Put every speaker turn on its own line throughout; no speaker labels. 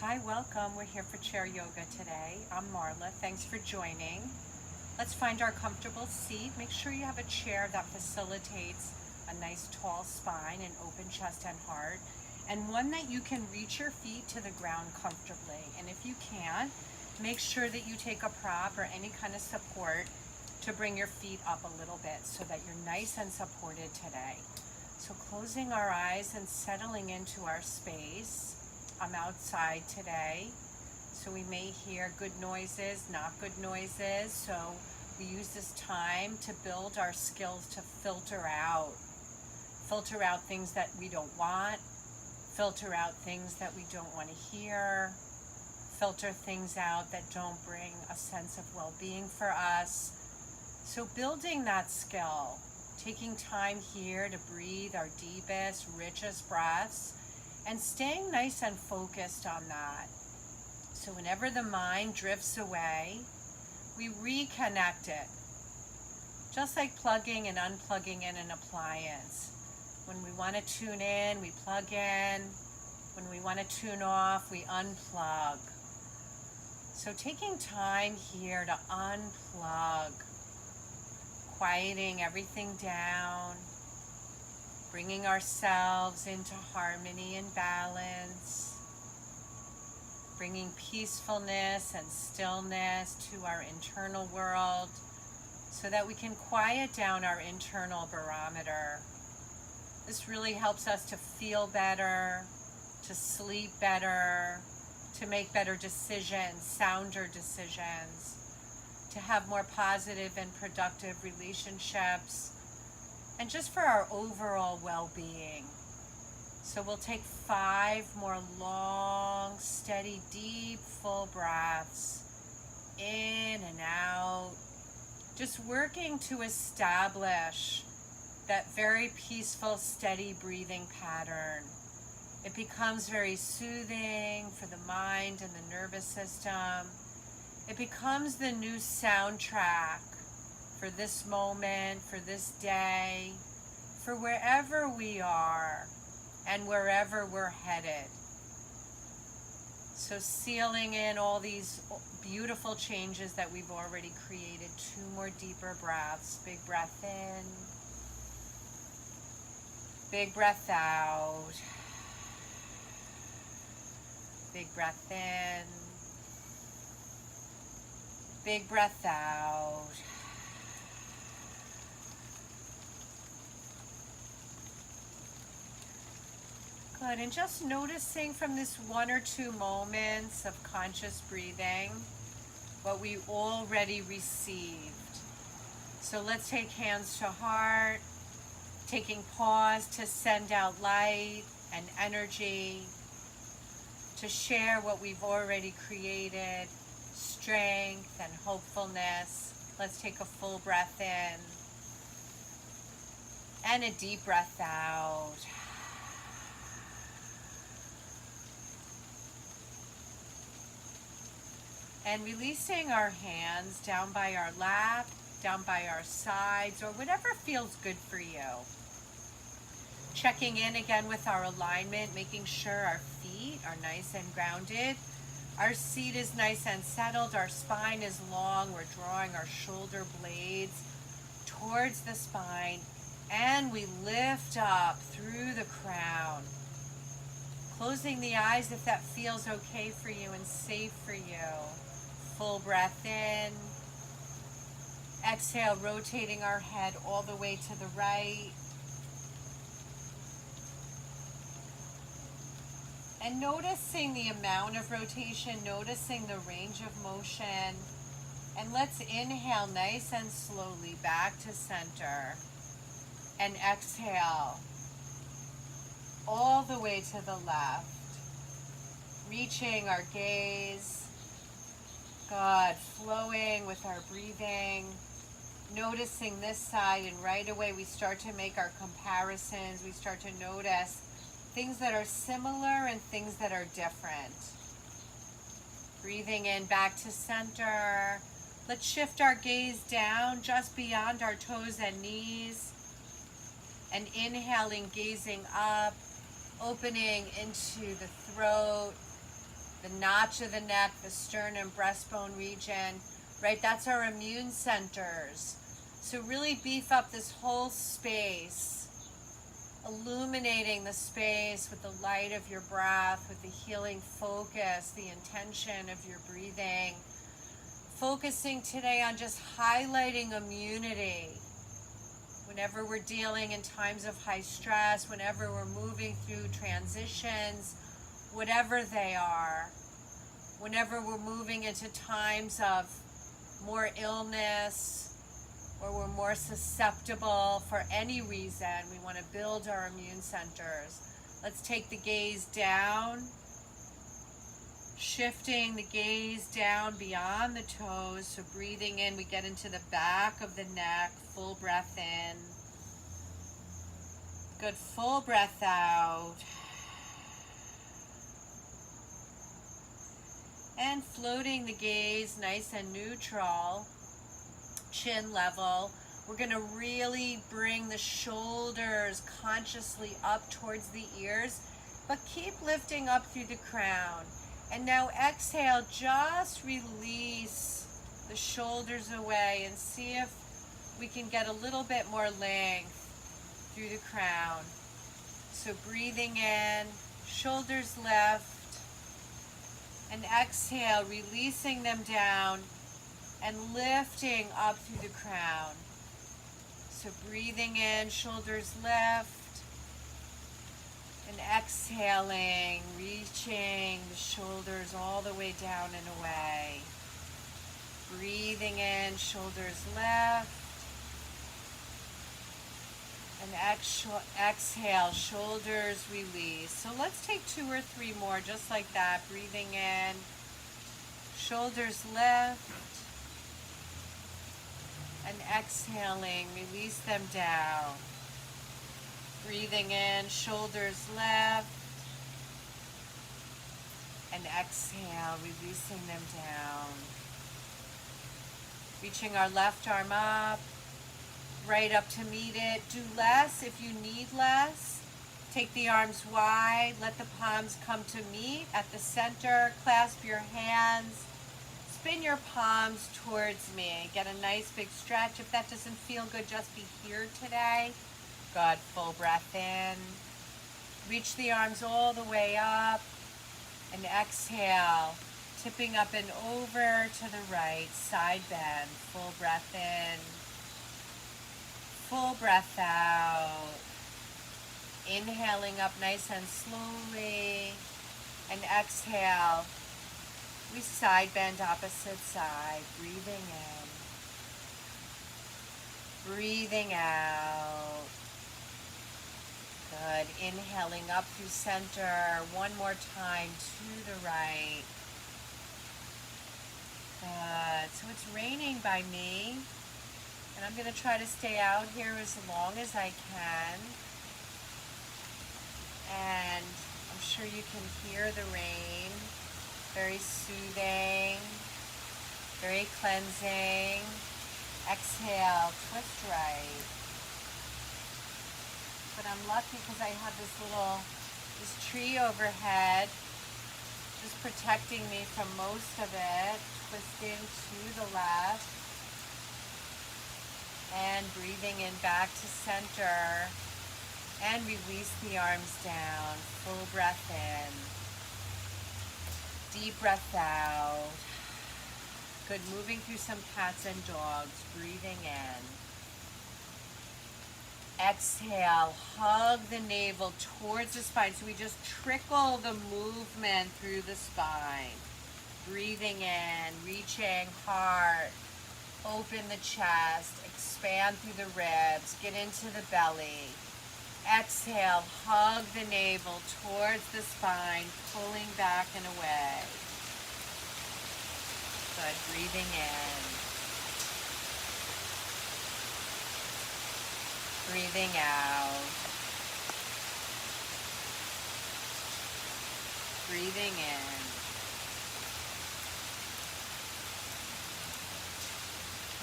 Hi, welcome. We're here for chair yoga today. I'm Marla. Thanks for joining. Let's find our comfortable seat. Make sure you have a chair that facilitates a nice tall spine and open chest and heart, and one that you can reach your feet to the ground comfortably. And if you can't, make sure that you take a prop or any kind of support to bring your feet up a little bit so that you're nice and supported today. So closing our eyes and settling into our space. I'm outside today, so we may hear good noises, not good noises. So we use this time to build our skills to filter out things that we don't want, filter out things that we don't want to hear, filter things out that don't bring a sense of well-being for us. So building that skill, taking time here to breathe our deepest, richest breaths, and staying nice and focused on that. So whenever the mind drifts away, we reconnect it. Just like plugging and unplugging in an appliance. When we want to tune in, we plug in. When we want to tune off, we unplug. So taking time here to unplug, quieting everything down, bringing ourselves into harmony and balance, bringing peacefulness and stillness to our internal world so that we can quiet down our internal barometer. This really helps us to feel better, to sleep better, to make better decisions, sounder decisions, to have more positive and productive relationships, and just for our overall well-being. So we'll take 5 more long, steady, deep, full breaths in and out, just working to establish that very peaceful, steady breathing pattern. It becomes very soothing for the mind and the nervous system. It becomes the new soundtrack for this moment, for this day, for wherever we are and wherever we're headed. So sealing in all these beautiful changes that we've already created. 2 more deeper breaths. Big breath in. Big breath out. Big breath in. Big breath out. Good, and just noticing from this 1 or 2 moments of conscious breathing what we already received. So let's take hands to heart, taking pause to send out light and energy, to share what we've already created, strength and hopefulness. Let's take a full breath in and a deep breath out. And releasing our hands down by our lap, down by our sides, or whatever feels good for you. Checking in again with our alignment, making sure our feet are nice and grounded. Our seat is nice and settled. Our spine is long. We're drawing our shoulder blades towards the spine. And we lift up through the crown. Closing the eyes if that feels okay for you and safe for you. Full breath in. Exhale, rotating our head all the way to the right. And noticing the amount of rotation, noticing the range of motion. And let's inhale nice and slowly back to center. And exhale all the way to the left. Reaching our gaze. Good, flowing with our breathing. Noticing this side, and right away we start to make our comparisons. We start to notice things that are similar and things that are different. Breathing in back to center. Let's shift our gaze down just beyond our toes and knees. And inhaling, gazing up, opening into the throat, the notch of the neck, the sternum, breastbone region, right? That's our immune centers. So really beef up this whole space, illuminating the space with the light of your breath, with the healing focus, the intention of your breathing. Focusing today on just highlighting immunity. Whenever we're dealing in times of high stress, whenever we're moving through transitions, whatever they are, whenever we're moving into times of more illness, or we're more susceptible for any reason, we want to build our immune centers. Let's take the gaze down, shifting the gaze down beyond the toes. So breathing in, we get into the back of the neck, full breath in. Good, full breath out. And floating the gaze nice and neutral, chin level. We're going to really bring the shoulders consciously up towards the ears, but keep lifting up through the crown. And now exhale, just release the shoulders away and see if we can get a little bit more length through the crown. So breathing in, shoulders lift, and exhale, releasing them down and lifting up through the crown. So breathing in, shoulders lift, and exhaling, reaching the shoulders all the way down and away. Breathing in, shoulders lift, and exhale, shoulders release. So let's take 2 or 3 more just like that. Breathing in, shoulders lift, and exhaling, release them down. Breathing in, shoulders lift, and exhale, releasing them down. Reaching our left arm up, right up to meet it. Do less if you need less. Take the arms wide, let the palms come to meet at the center. Clasp your hands, spin your palms towards me. Get a nice big stretch. If that doesn't feel good, just be here today. Good, full breath in. Reach the arms all the way up, and exhale, tipping up and over to the right, side bend. Full breath in, full breath out. Inhaling up nice and slowly, and exhale. We side bend opposite side, breathing in, breathing out. Good, inhaling up through center, one more time to the right. Good, so it's raining by me, and I'm going to try to stay out here as long as I can. And I'm sure you can hear the rain. Very soothing, very cleansing. Exhale, twist right. But I'm lucky because I have this tree overhead, just protecting me from most of it. Twisting to the left, and breathing in back to center, and release the arms down. Full breath in. Deep breath out. Good, moving through some cats and dogs. Breathing in. Exhale, hug the navel towards the spine. So we just trickle the movement through the spine. Breathing in, reaching heart. Open the chest, expand through the ribs, get into the belly. Exhale, hug the navel towards the spine, pulling back and away. Good, breathing in. Breathing out. Breathing in.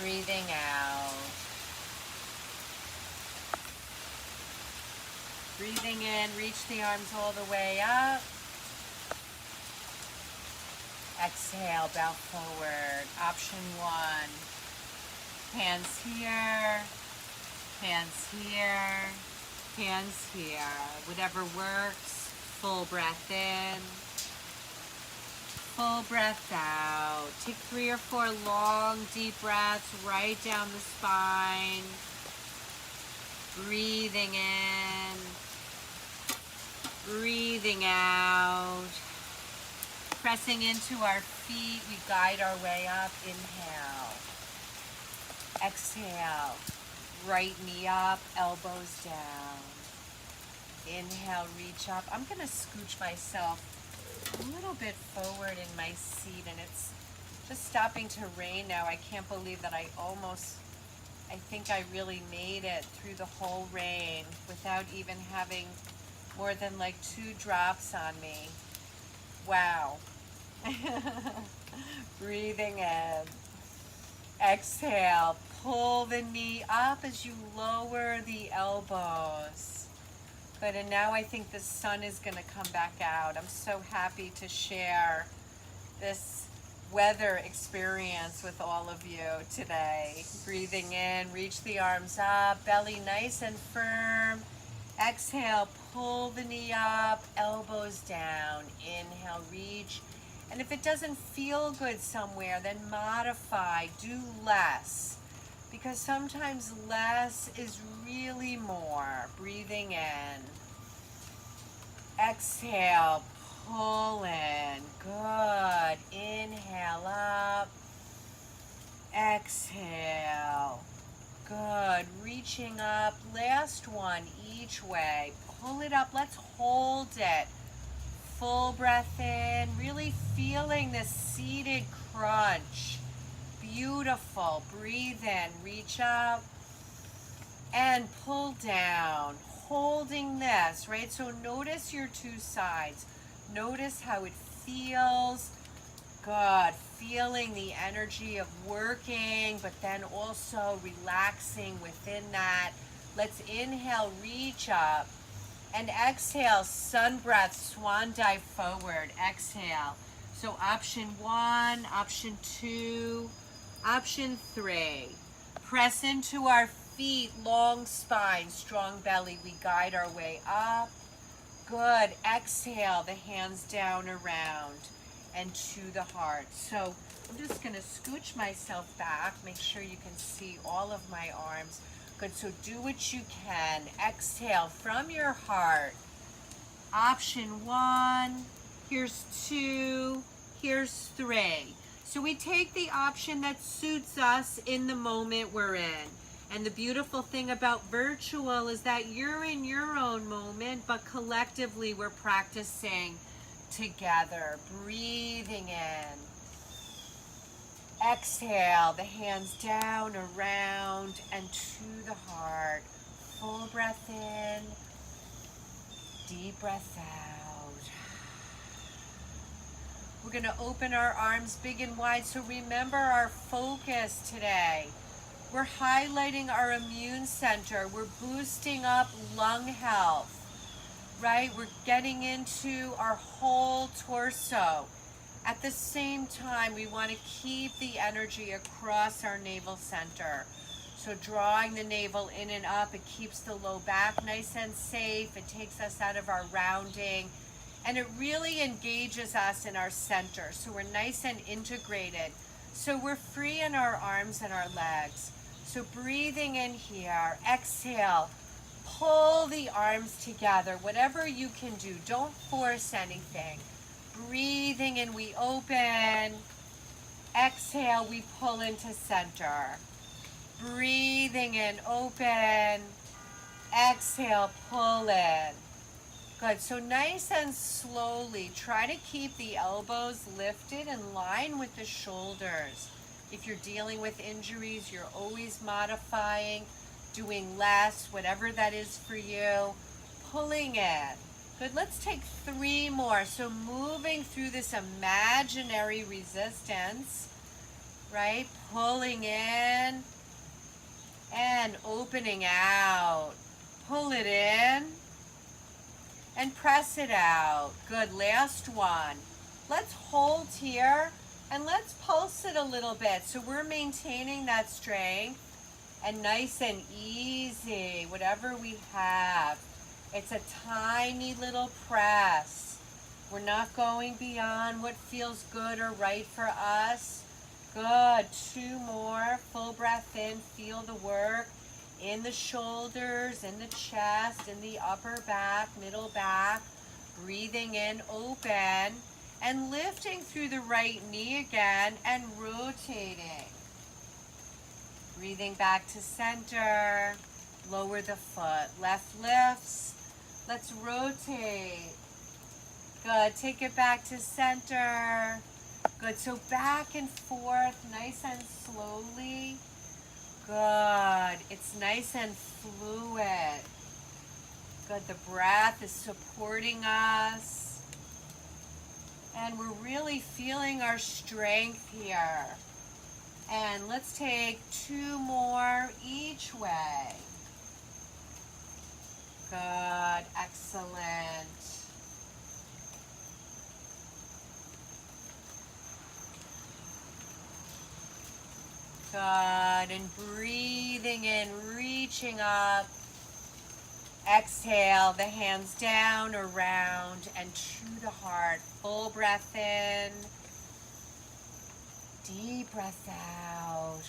Breathing out. Breathing in, reach the arms all the way up. Exhale, bow forward. Option 1. Hands here, hands here, hands here. Whatever works. Full breath in, full breath out. Take 3 or 4 long, deep breaths right down the spine. Breathing in, breathing out. Pressing into our feet, we guide our way up. Inhale. Exhale. Right knee up, elbows down. Inhale, reach up. I'm going to scooch myself a little bit forward in my seat, and it's just stopping to rain now. I can't believe that I think I really made it through the whole rain without even having more than like 2 drops on me. Wow. Breathing in. Exhale. Pull the knee up as you lower the elbows. Good, and now I think the sun is going to come back out. I'm so happy to share this weather experience with all of you today. Breathing in, reach the arms up, belly nice and firm. Exhale, pull the knee up, elbows down. Inhale, reach. And if it doesn't feel good somewhere, then modify, do less. Because sometimes less is really more. Breathing in. Exhale, pull in. Good. Inhale up. Exhale. Good. Reaching up. Last one each way. Pull it up. Let's hold it. Full breath in. Really feeling this seated crunch. Beautiful. Breathe in. Reach up. And pull down. Holding this, right? So notice your 2 sides. Notice how it feels. Good. Feeling the energy of working, but then also relaxing within that. Let's inhale, reach up. And exhale, sun breath, swan dive forward. Exhale. So option 1, option 2, option 3. Press into our feet, long spine, strong belly. We guide our way up. Good. Exhale, the hands down around and to the heart. So I'm just going to scooch myself back. Make sure you can see all of my arms. Good. So do what you can. Exhale from your heart. Option 1. Here's 2. Here's 3. So we take the option that suits us in the moment we're in. And the beautiful thing about virtual is that you're in your own moment, but collectively we're practicing together. Breathing in. Exhale, the hands down, around, and to the heart. Full breath in. Deep breath out. We're going to open our arms big and wide. So remember our focus today. We're highlighting our immune center. We're boosting up lung health, right? We're getting into our whole torso. At the same time, we want to keep the energy across our navel center. So drawing the navel in and up, it keeps the low back nice and safe. It takes us out of our rounding. And it really engages us in our center. So we're nice and integrated. So we're free in our arms and our legs. So breathing in here, exhale, pull the arms together, whatever you can do. Don't force anything. Breathing in, we open. Exhale, we pull into center. Breathing in, open. Exhale, pull in. Good, so nice and slowly, try to keep the elbows lifted in line with the shoulders. If you're dealing with injuries, you're always modifying, doing less, whatever that is for you. Pulling in. Good, let's take 3 more. So moving through this imaginary resistance, right? Pulling in and opening out. Pull it in and press it out. Good, last one. Let's hold here and let's pulse it a little bit. So we're maintaining that strength and nice and easy, whatever we have. It's a tiny little press. We're not going beyond what feels good or right for us. Good, 2 more. Full breath in, feel the work in the shoulders, in the chest, in the upper back, middle back. Breathing in, open, and lifting through the right knee again and rotating. Breathing back to center, lower the foot. Left lifts, let's rotate. Good, take it back to center. Good, so back and forth, nice and slowly. Good, it's nice and fluid. Good, the breath is supporting us. And we're really feeling our strength here. And let's take 2 more each way. Good, excellent. Good, and breathing in, reaching up. Exhale, the hands down, around, and to the heart. Full breath in. Deep breath out.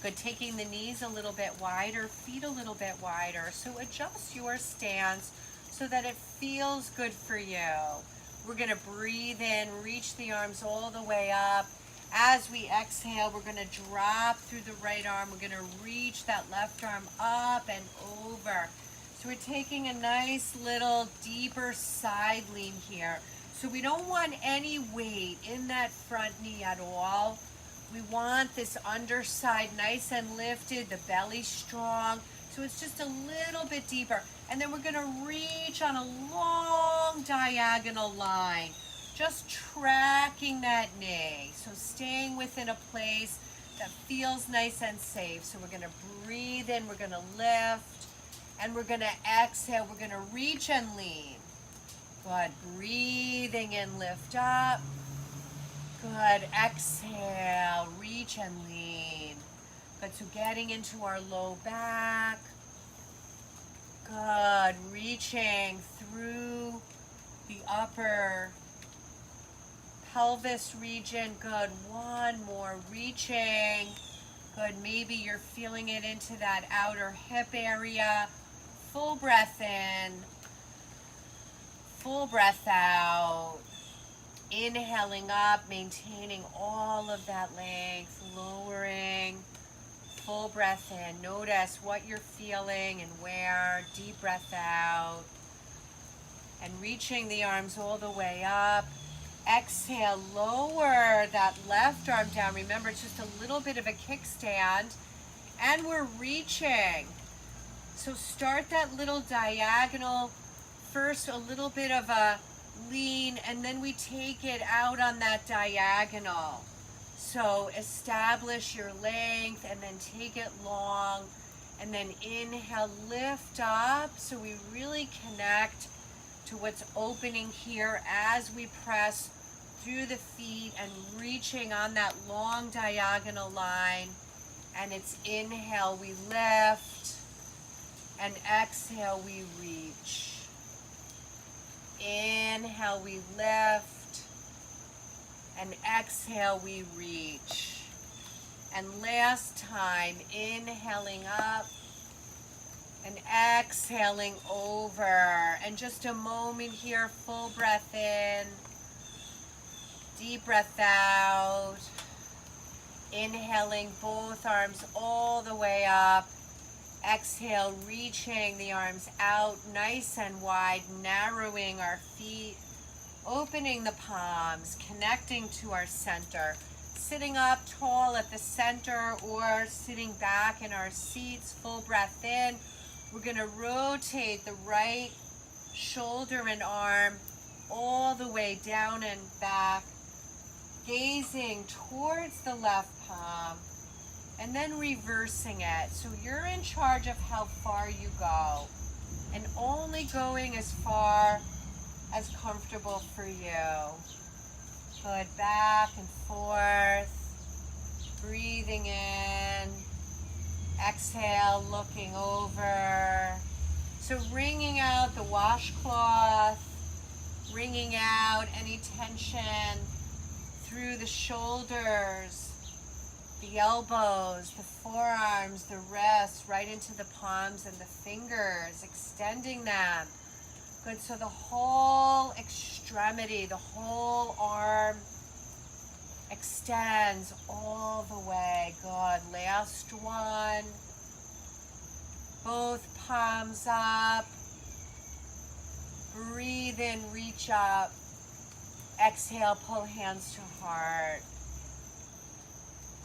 Good, taking the knees a little bit wider, feet a little bit wider. So adjust your stance so that it feels good for you. We're gonna breathe in, reach the arms all the way up. As we exhale, we're gonna drop through the right arm. We're gonna reach that left arm up and over. So we're taking a nice little deeper side lean here. So we don't want any weight in that front knee at all. We want this underside nice and lifted, the belly strong. So it's just a little bit deeper. And then we're gonna reach on a long diagonal line. Just tracking that knee. So staying within a place that feels nice and safe. So we're going to breathe in, we're going to lift, and we're going to exhale. We're going to reach and lean. Good. Breathing in, lift up. Good. Exhale, reach and lean. Good. So getting into our low back. Good. Reaching through the upper pelvis region. Good. 1 more. Reaching. Good. Maybe you're feeling it into that outer hip area. Full breath in. Full breath out. Inhaling up, maintaining all of that length. Lowering. Full breath in. Notice what you're feeling and where. Deep breath out. And reaching the arms all the way up. Exhale, lower that left arm down. Remember, it's just a little bit of a kickstand. And we're reaching. So start that little diagonal. First, a little bit of a lean, and then we take it out on that diagonal. So establish your length, and then take it long. And then inhale, lift up. So we really connect to what's opening here as we press through the feet and reaching on that long diagonal line. And it's inhale, we lift, and exhale, we reach. Inhale, we lift, and exhale, we reach. And last time, inhaling up, and exhaling over. And just a moment here, full breath in, deep breath out. Inhaling both arms all the way up. Exhale, reaching the arms out nice and wide, narrowing our feet, opening the palms, connecting to our center. Sitting up tall at the center or sitting back in our seats, full breath in. We're going to rotate the right shoulder and arm all the way down and back, gazing towards the left palm, and then reversing it. So you're in charge of how far you go, and only going as far as comfortable. comfortable for you. Good, back and forth. Breathing in. Exhale, looking over. So wringing out the washcloth, wringing out any tension through the shoulders, the elbows, the forearms, the wrists, right into the palms and the fingers, extending them. Good, so the whole extremity, the whole arm extends all the way. Good, last one. Both palms up. Breathe in, reach up. Exhale, pull hands to heart.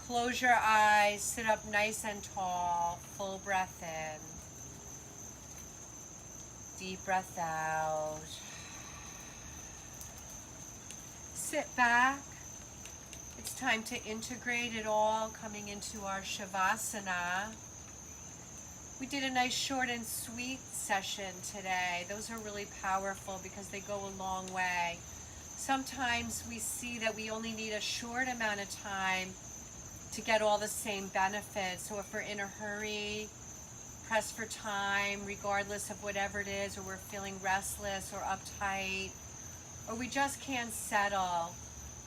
Close your eyes, sit up nice and tall. Full breath in. Deep breath out. Sit back. It's time to integrate it all, coming into our Shavasana. We did a nice short and sweet session today. Those are really powerful because they go a long way. Sometimes we see that we only need a short amount of time to get all the same benefits. So if we're in a hurry, pressed for time, regardless of whatever it is, or we're feeling restless or uptight, or we just can't settle,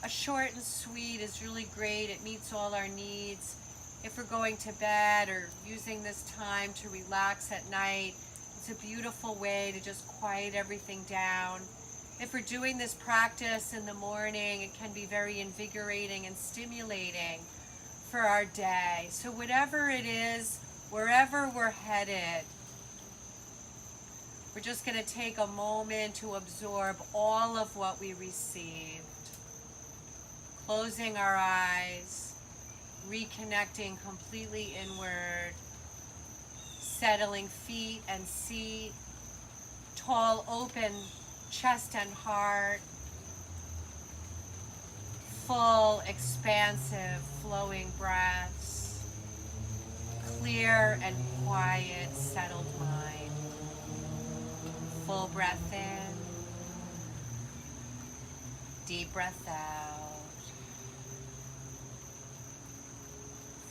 a short and sweet is really great. It meets all our needs. If we're going to bed or using this time to relax at night, it's a beautiful way to just quiet everything down. If we're doing this practice in the morning, it can be very invigorating and stimulating for our day. So whatever it is, wherever we're headed, we're just going to take a moment to absorb all of what we received. Closing our eyes, reconnecting completely inward, settling feet and seat, tall, open chest and heart, full, expansive, flowing breaths, clear and quiet, settled mind. Full breath in, deep breath out.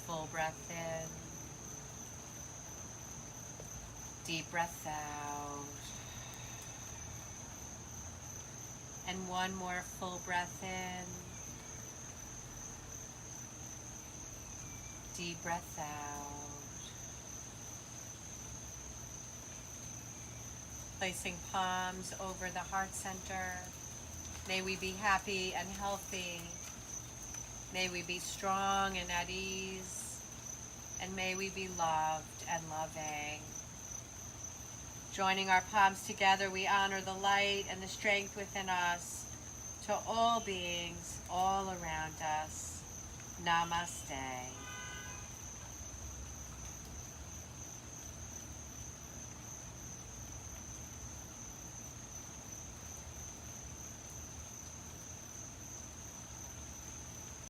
Full breath in, deep breath out, and one more full breath in, deep breath out. Placing palms over the heart center. May we be happy and healthy. May we be strong and at ease, and may we be loved and loving. Joining our palms together, we honor the light and the strength within us to all beings all around us. Namaste.